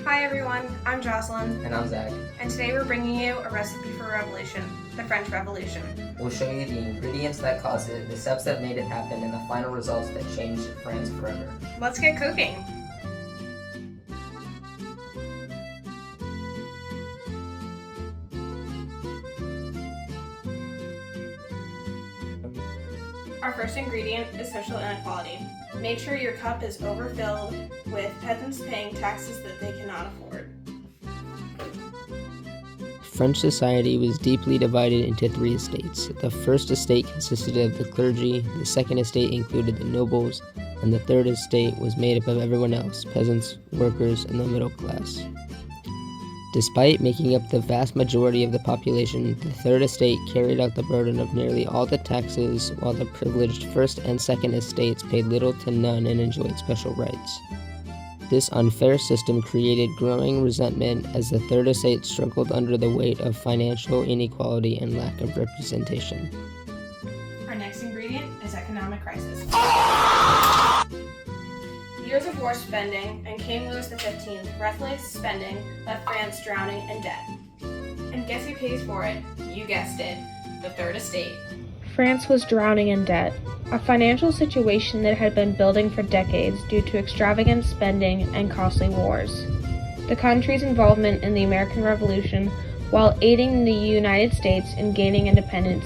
Hi everyone, I'm Jocelyn. And I'm Zach. And today we're bringing you a recipe for a revolution, the French Revolution. We'll show you the ingredients that caused it, the steps that made it happen, and the final results that changed France forever. Let's get cooking! Our first ingredient is social inequality. Make sure your cup is overfilled with peasants paying taxes that they cannot afford. French society was deeply divided into three estates. The first estate consisted of the clergy, the second estate included the nobles, and the third estate was made up of everyone else, peasants, workers, and the middle class. Despite making up the vast majority of the population, the third estate carried out the burden of nearly all the taxes, while the privileged first and second estates paid little to none and enjoyed special rights. This unfair system created growing resentment as the third estate struggled under the weight of financial inequality and lack of representation. Our next ingredient is economic crisis. Years of war spending and King Louis XV breathless spending left France drowning in debt. And guess who pays for it? You guessed it, the Third Estate. France was drowning in debt, a financial situation that had been building for decades due to extravagant spending and costly wars. The country's involvement in the American Revolution, while aiding the United States in gaining independence,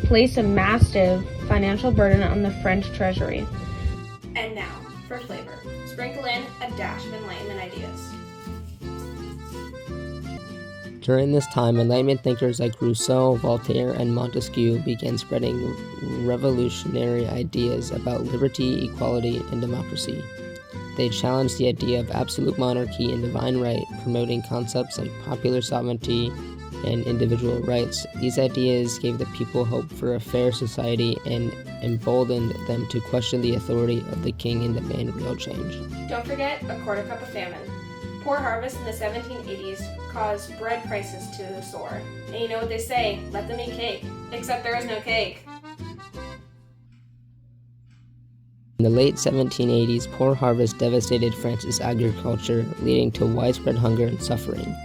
placed a massive financial burden on the French treasury. And now, for flavor, sprinkle in a dash of Enlightenment ideas. During this time, Enlightenment thinkers like Rousseau, Voltaire, and Montesquieu began spreading revolutionary ideas about liberty, equality, and democracy. They challenged the idea of absolute monarchy and divine right, promoting concepts like popular sovereignty and individual rights. These ideas gave the people hope for a fair society and emboldened them to question the authority of the king and demand real change. Don't forget a quarter cup of famine. Poor harvest in the 1780s caused bread prices to soar. And you know what they say, let them eat cake. Except there is no cake. In the late 1780s, poor harvest devastated France's agriculture, leading to widespread hunger and suffering.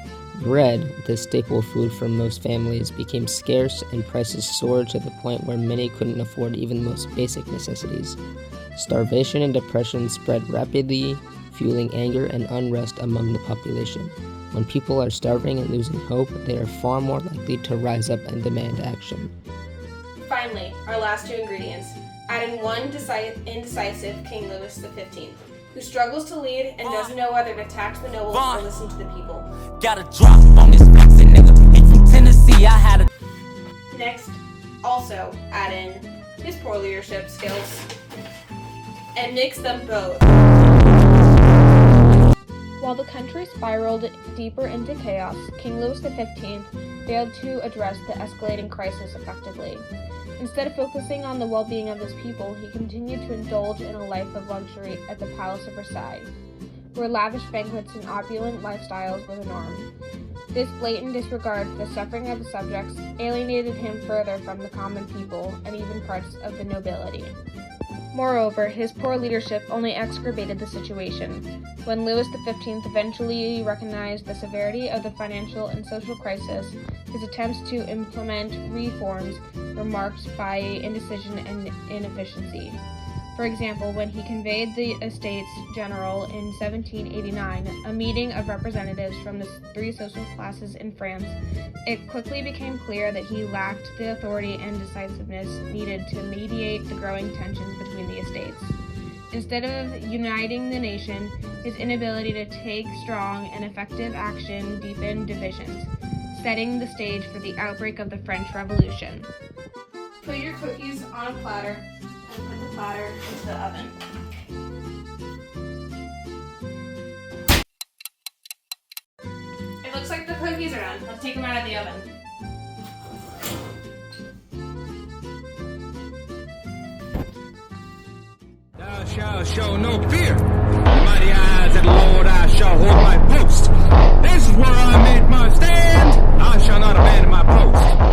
Bread, the staple food for most families, became scarce and prices soared to the point where many couldn't afford even the most basic necessities. Starvation and depression spread rapidly, fueling anger and unrest among the population. When people are starving and losing hope, they are far more likely to rise up and demand action. Finally, our last two ingredients. Add in one indecisive King Louis XV, who struggles to lead and doesn't know whether to tax the nobles or listen to the people. Gotta drop on this flexing nigga. Ain't from Tennessee, I had a... Next, also add in his poor leadership skills and mix them both. While the country spiraled deeper into chaos, King Louis XV failed to address the escalating crisis effectively. Instead of focusing on the well-being of his people, he continued to indulge in a life of luxury at the Palace of Versailles, where lavish banquets and opulent lifestyles were the norm. This blatant disregard for the suffering of the subjects alienated him further from the common people and even parts of the nobility. Moreover, his poor leadership only exacerbated the situation. When Louis XV eventually recognized the severity of the financial and social crisis, his attempts to implement reforms were marked by indecision and inefficiency. For example, when he convened the Estates General in 1789, a meeting of representatives from the three social classes in France, it quickly became clear that he lacked the authority and decisiveness needed to mediate the growing tensions between the estates. Instead of uniting the nation, his inability to take strong and effective action deepened divisions, setting the stage for the outbreak of the French Revolution. Put your cookies on a platter and put the platter into the oven. It looks like the cookies are done. Let's take them out of the oven. Thou shalt show no fear. Mighty eyes at the Lord, I shall hold my post. This is where I made my stand. I shall not abandon my post.